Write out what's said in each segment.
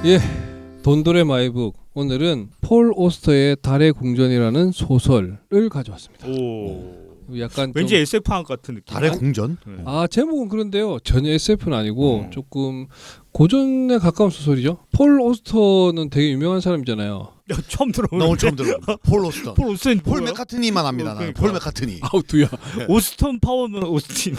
예, 돈돌의 마이북. 오늘은 폴 오스터의 달의 궁전이라는 소설을 가져왔습니다. 오. 약간 왠지 SF 한 같은 느낌. 달의 궁전? 네. 아, 제목은 그런데요. 전혀 SF는 아니고 조금 고전에 가까운 소설이죠. 폴 오스터는 되게 유명한 사람이잖아요. 야, 처음 들어보는데. 나 오늘 처음 들어. 폴 오스턴. 폴 오스틴 폴 맥카트니만 합니다. 나는. 그러니까. 폴 맥카트니. 아우두야. 오스턴 파워는 오스틴.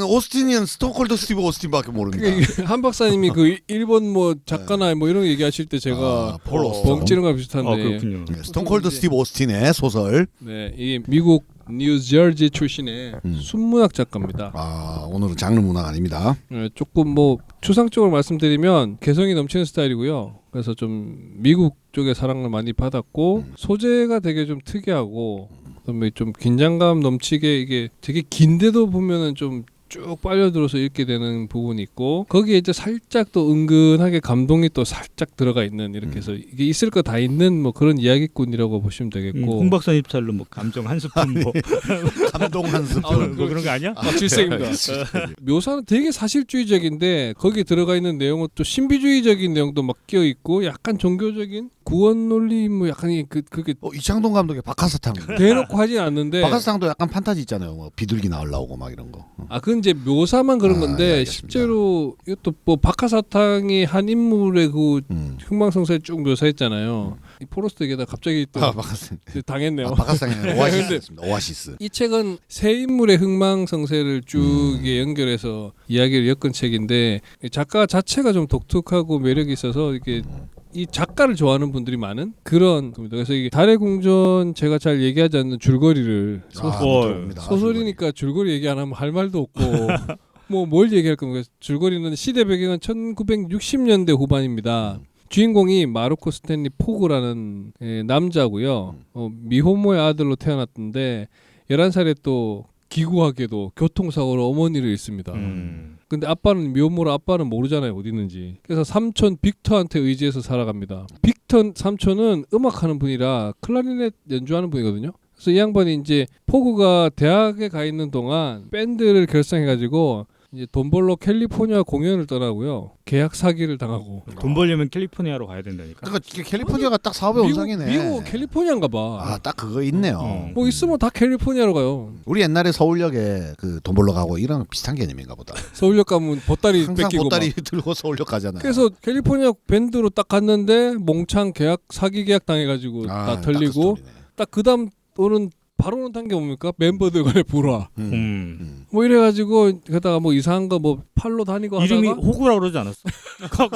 오스틴은 스톤콜드 스티브 오스틴밖에 모릅니다. 한 박사님이 그 일본 뭐 작가나 뭐 이런 거 얘기하실 때 제가 폴 오스턴. 뻥치는 거랑 비슷한데. 아, 그렇군요. 네, 스톤콜드 스티브 오스틴의 소설. 네, 이 미국 뉴저지 출신의 순문학 작가입니다. 아, 오늘은 장르 문화가 아닙니다. 네, 조금 뭐 추상적으로 말씀드리면 개성이 넘치는 스타일이고요. 그래서 좀 미국 쪽의 사랑을 많이 받았고 소재가 되게 좀 특이하고 그다음에 좀 긴장감 넘치게 이게 되게 긴데도 보면은 좀 쭉 빨려들어서 읽게 되는 부분이 있고 거기에 이제 살짝 또 은근하게 감동이 또 살짝 들어가 있는 이렇게 해서 이게 있을 거 다 있는 뭐 그런 이야기꾼이라고 보시면 되겠고 홍 박사님 스타일로 뭐 감정 한 스푼 뭐 감동 한 스푼. 뭐 그런 거 아니야? 질색입니다. 묘사는 되게 사실주의적인데 거기 들어가 있는 내용은 또 신비주의적인 내용도 막 끼어 있고 약간 종교적인 구원 논리 뭐 약간 그게 이창동 감독의 박하사탕. 대놓고 하진 않는데 박하사탕도 약간 판타지 있잖아요. 뭐 비둘기 나오려고 막 이런 거. 아 그건 이제 묘사만 그런 건데 예, 알겠습니다. 실제로 이것도 뭐 박하사탕이 한 인물의 그 흥망성쇠 쭉 묘사했잖아요. 이 포로스트에게다 갑자기 또 박하사탕. 당했네요. 박하사탕의 오아시스였습니다. 오아시스. 이 책은 세 인물의 흥망성쇠를 쭉 이게 연결해서 이야기를 엮은 책인데 작가 자체가 좀 독특하고 매력이 있어서 이게 이 작가를 좋아하는 분들이 많은 그런 겁니다. 그래서 이게 달의 궁전 제가 잘 얘기하지 않는 줄거리를 소설이니까 줄거리 얘기 안 하면 할 말도 없고 뭐 뭘 얘기할 겁니까? 줄거리는 시대 배경은 1960년대 후반입니다. 주인공이 마르코 스탠리 포그라는 남자고요. 미혼모의 아들로 태어났던데 11살에 또 기구하게도 교통사고로 어머니를 잃습니다. 근데 아빠는 미혼모로 아빠는 모르잖아요 어디 있는지. 그래서 삼촌 빅터한테 의지해서 살아갑니다. 빅터 삼촌은 음악하는 분이라 클라리넷 연주하는 분이거든요. 그래서 이 양반이 이제 포그가 대학에 가 있는 동안 밴드를 결성해가지고 이제 돈 벌러 캘리포니아 공연을 떠나고요. 계약 사기를 당하고. 돈 벌려면 캘리포니아로 가야 된다니까. 그러니까 캘리포니아가 딱 사업의 원상이네. 미국 캘리포니아인가 봐. 아, 딱 그거 있네요. 뭐 있으면 다 캘리포니아로 가요. 우리 옛날에 서울역에 그 돈 벌러 가고 이런 비슷한 개념인가 보다. 서울역 가면 보따리 항상 뺏기고 보따리 막. 들고 서울역 가잖아요. 그래서 캘리포니아 밴드로 딱 갔는데 몽창 계약 사기 계약 당해가지고 다 털리고 딱 그다음 오는 바로는 탄 게 뭡니까? 멤버들 간의 불화. 뭐 이래가지고 게다가 뭐 이상한 거 뭐 팔로 다니고 이름이 하다가 호구라고 그러지 않았어?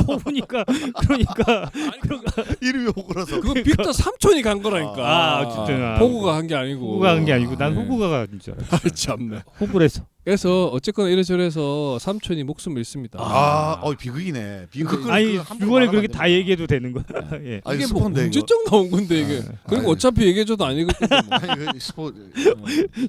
호구니까 그러니까 이름이 호구라서. 그거 빅터 삼촌이 간 거라니까. 어쨌든 포구가 한 게 아니고. 호구가 한 게 아니고 난 네. 호구가 간 줄 알았어. 참네. 호구래서. 그래서 어쨌거나 이래저래서 삼촌이 목숨을 잃습니다. 비극이네. 비극. 아니 이번에 그렇게 다 얘기해도 되는 거야. 예. 이게 뭐 언제적 나온 건데 이게. 그리고 어차피 얘기해줘도 안 읽을 건데 뭐.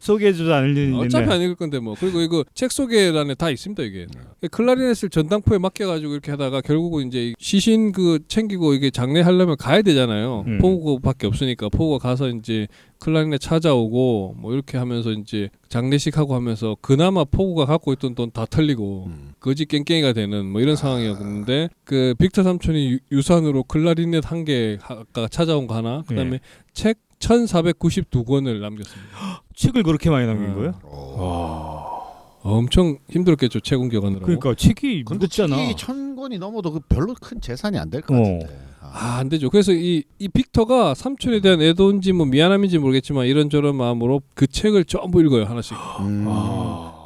소개해줘도 안 읽는. 어차피 안 읽을 건데 뭐. 그리고 이거 책 소개란에 다 있습니다 이게. 클라리넷을 전당포에 맡겨가지고 이렇게 하다가 결국은 이제 시신 그 챙기고 이게 장례하려면 가야 되잖아요. 포구밖에 없으니까 포구가 가서 이제 클라리넷 찾아오고 뭐 이렇게 하면서 이제 장례식 하고 하면서 그나마 포구가 갖고 있던 돈 다 털리고 거지 깽깽이가 되는 뭐 이런 상황이었는데 그 빅터 삼촌이 유산으로 클라리넷 한 개가 찾아온 거 하나 그다음에 책 1492권을 남겼습니다. 책을 그렇게 많이 남긴 거예요? 엄청 힘들었겠죠 책 옮겨가느라고. 그러니까 책이 근데 무겁잖아. 책이 1000권이 넘어도 그 별로 큰 재산이 안 될 것 같은데. 안 되죠. 그래서 이 빅터가 삼촌에 대한 애도인지 뭐 미안함인지 모르겠지만 이런저런 마음으로 그 책을 전부 읽어요 하나씩.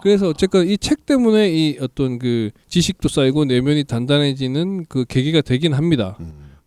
그래서 어쨌건 이 책 때문에 이 어떤 그 지식도 쌓이고 내면이 단단해지는 그 계기가 되긴 합니다.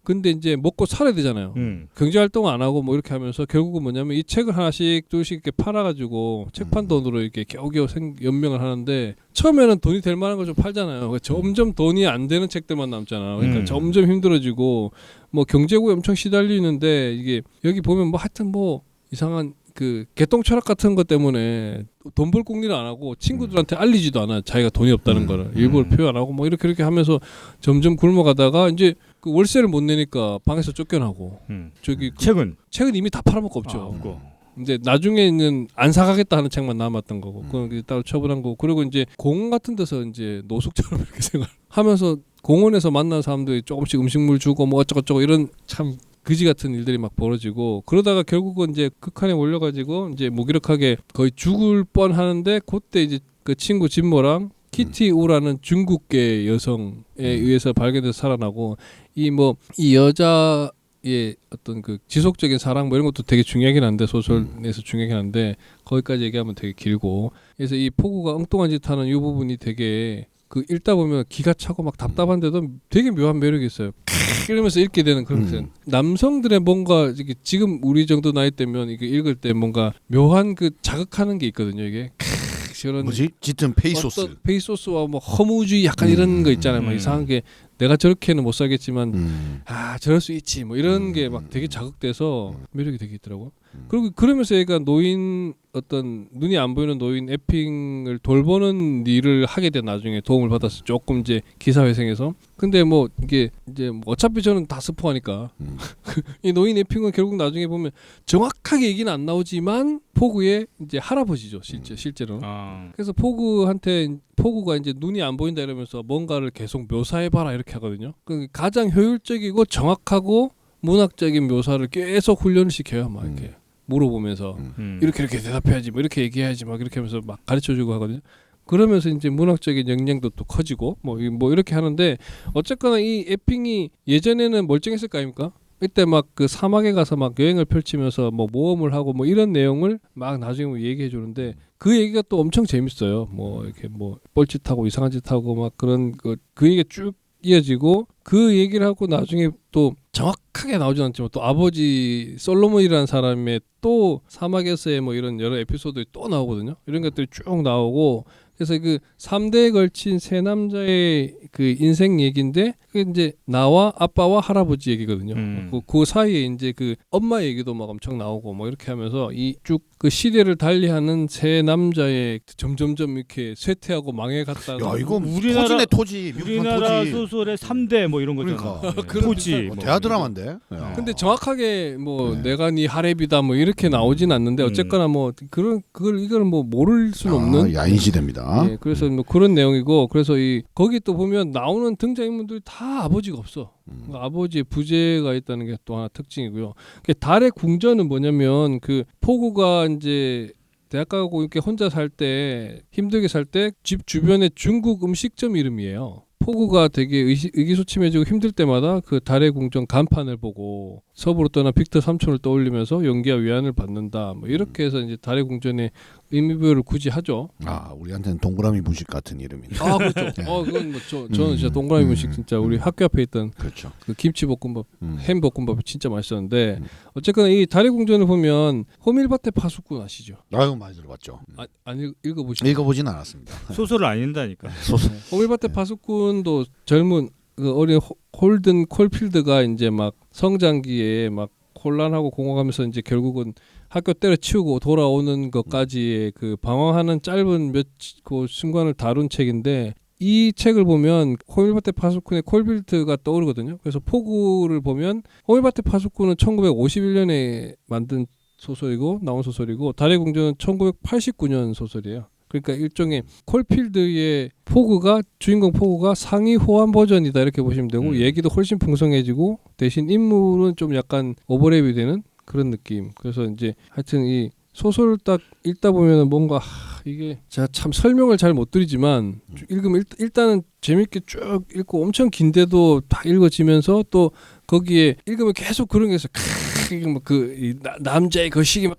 근데 이제 먹고 살아야 되잖아요. 경제 활동을 안 하고 뭐 이렇게 하면서 결국은 뭐냐면 이 책을 하나씩 둘씩 이렇게 팔아가지고 책판 돈으로 이렇게 겨우겨우 연명을 하는데 처음에는 돈이 될 만한 걸 좀 팔잖아요. 그러니까 점점 돈이 안 되는 책들만 남잖아. 그러니까 점점 힘들어지고 뭐 경제고에 엄청 시달리는데 이게 여기 보면 뭐 하여튼 뭐 이상한 그 개똥 철학 같은 것 때문에 돈 벌 궁리를 안 하고 친구들한테 알리지도 않아. 자기가 돈이 없다는 거를 일부러 표현 안 하고 뭐 이렇게 하면서 점점 굶어가다가 이제 그 월세를 못 내니까 방에서 쫓겨나고 저기 책은 이미 다 팔아먹고 없죠. 이제 나중에는 안 사가겠다 하는 책만 남았던 거고 그건 이제 따로 처분한 거고 그리고 이제 공원 같은 데서 이제 노숙처럼 이렇게 생활하면서 공원에서 만난 사람들이 조금씩 음식물 주고 뭐 어쩌고저쩌고 이런 참 그지 같은 일들이 막 벌어지고 그러다가 결국은 이제 극한에 몰려가지고 이제 무기력하게 거의 죽을 뻔하는데 그때 이제 그 친구 진모랑 키티 우라는 중국계 여성에 의해서 발견돼서 살아나고 이 여자의 어떤 그 지속적인 사랑 뭐 이런 것도 되게 중요하긴 한데 소설에서 중요하긴 한데 거기까지 얘기하면 되게 길고 그래서 이 포구가 엉뚱한 짓 하는 이 부분이 되게 그 읽다 보면 기가 차고 막 답답한데도 되게 묘한 매력이 있어요. 이러면서 읽게 되는 그런 남성들의 뭔가 지금 우리 정도 나이 때면 이게 읽을 때 뭔가 묘한 그 자극하는 게 있거든요. 이게 저런 뭐지? 짙은 페이소스. 페이소스와 뭐 허무주의 약간 이런 거 있잖아요. 막 이상한 게 내가 저렇게는 못 살겠지만 저럴 수 있지 뭐 이런 게 막 되게 자극돼서 매력이 되게 있더라고. 그리고 그러면서 얘가 노인 어떤 눈이 안 보이는 노인 에핑을 돌보는 일을 하게 돼 나중에 도움을 받아서 조금 이제 기사회생에서 근데 뭐 이게 이제 뭐 어차피 저는 다 스포하니까 이 노인 에핑은 결국 나중에 보면 정확하게 얘기는 안 나오지만 포구의 이제 할아버지죠 실제로는. 그래서 포구가 이제 눈이 안 보인다 이러면서 뭔가를 계속 묘사해봐라 이렇게 하거든요. 그 가장 효율적이고 정확하고 문학적인 묘사를 계속 훈련을 시켜요. 막 이렇게 물어보면서 이렇게 대답해야지, 뭐 이렇게 얘기해야지, 막 이렇게 하면서 막 가르쳐주고 하거든요. 그러면서 이제 문학적인 역량도 또 커지고 뭐 이렇게 하는데 어쨌거나 이 에핑이 예전에는 멀쩡했을 거 아닙니까? 이때 막 그 사막에 가서 막 여행을 펼치면서 뭐 모험을 하고 뭐 이런 내용을 막 나중에 뭐 얘기해 주는데 그 얘기가 또 엄청 재밌어요. 뭐 이렇게 뭐 뻘짓하고 이상한 짓 하고 막 그런 그 얘기가 쭉 이어지고 그 얘기를 하고 나중에 또 정확하게 나오진 않지만 또 아버지 솔로몬이라는 사람의 또 사막에서의 뭐 이런 여러 에피소드들이 또 나오거든요. 이런 것들이 쭉 나오고 그래서 그 3대에 걸친 세 남자의 그 인생 얘기인데 그게 이제 나와 아빠와 할아버지 얘기거든요. 그 사이에 이제 그 엄마 얘기도 막 엄청 나오고 뭐 이렇게 하면서 이 쭉 그 시대를 달리하는 세 남자의 점점점 이렇게 쇠퇴하고 망해갔다가 야 이거 우리나라- 토지네 토지. 우리나라 토지. 소설의 3대 뭐 이런 거잖아. 그러니까. 토지. 뭐. 대하 드라마인데. 근데 정확하게 뭐 내가 네 하랩이다 뭐 이렇게 나오진 않는데 어쨌거나 뭐 이거는 뭐 모를 수는 없는 야인 시대입니다. 예, 그래서 뭐 그런 내용이고 그래서 이 거기 또 보면 나오는 등장인물들이 다 아버지가 없어. 그러니까 아버지의 부재가 있다는 게 또 하나 특징이고요. 달의 궁전은 뭐냐면 그 포구가 이제 대학 가고 이렇게 혼자 살 때 힘들게 살 때 집 주변에 중국 음식점 이름이에요. 포구가 되게 의기소침해지고 힘들 때마다 그 달의 궁전 간판을 보고 서부로 떠난 빅터 삼촌을 떠올리면서 용기와 위안을 받는다. 뭐 이렇게 해서 이제 달의 궁전의 의미부여를 굳이 하죠. 우리한테는 동그라미 분식 같은 이름이네. 그렇죠. 그건 뭐 저는 진짜 동그라미 분식 진짜 우리 학교 앞에 있던 그렇죠. 그 김치볶음밥, 햄볶음밥이 진짜 맛있었는데 어쨌거나 이 달의 궁전을 보면 호밀밭의 파수꾼 아시죠? 많이 들어봤죠. 안 읽어보시죠? 읽어보진 않았습니다. 소설을 안 읽는다니까. 호밀밭의 파수꾼도 젊은 그 어린 홀든 콜필드가 이제 막 성장기에 막 혼란하고 공허하면서 이제 결국은 학교 때려치우고 돌아오는 것까지의 그 방황하는 짧은 그 순간을 다룬 책인데 이 책을 보면 호밀밭의 파수꾼의 콜필드가 떠오르거든요. 그래서 포구를 보면 호밀밭의 파수꾼은 1951년에 만든 소설이고 나온 소설이고 달의 궁전은 1989년 소설이에요. 그러니까 일종의 콜필드의 주인공 포구가 상위 호환 버전이다 이렇게 보시면 되고 얘기도 훨씬 풍성해지고 대신 인물은 좀 약간 오버랩이 되는 그런 느낌. 그래서 이제 하여튼 이 소설을 딱 읽다 보면은 뭔가 이게 제가 참 설명을 잘 못 드리지만 읽으면 일단은 재밌게 쭉 읽고 엄청 긴데도 다 읽어지면서 또 거기에 읽으면 계속 그런 게 있어. 그 남자의 그 시기 막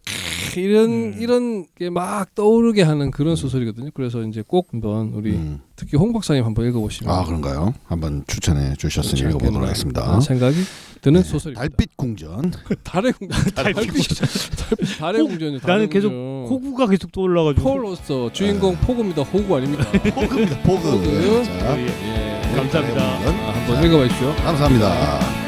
이런 게 막 떠오르게 하는 그런 소설이거든요. 그래서 이제 꼭 한번 우리 특히 홍 박사님 한번 읽어보시면 그런가요? 한번 추천해 주셨으니 읽어보도록 하겠습니다. 생각이 드는 소설입니다. 달빛 궁전. 달의 궁전이요. 나는 계속 호구가 계속 떠올라가지고. 폴 오스터 주인공 포구입니다. 호구 아닙니다. 포그입니다. 포그. 포그. 자, 예. 감사합니다. 한번 읽어보십시오. 감사합니다.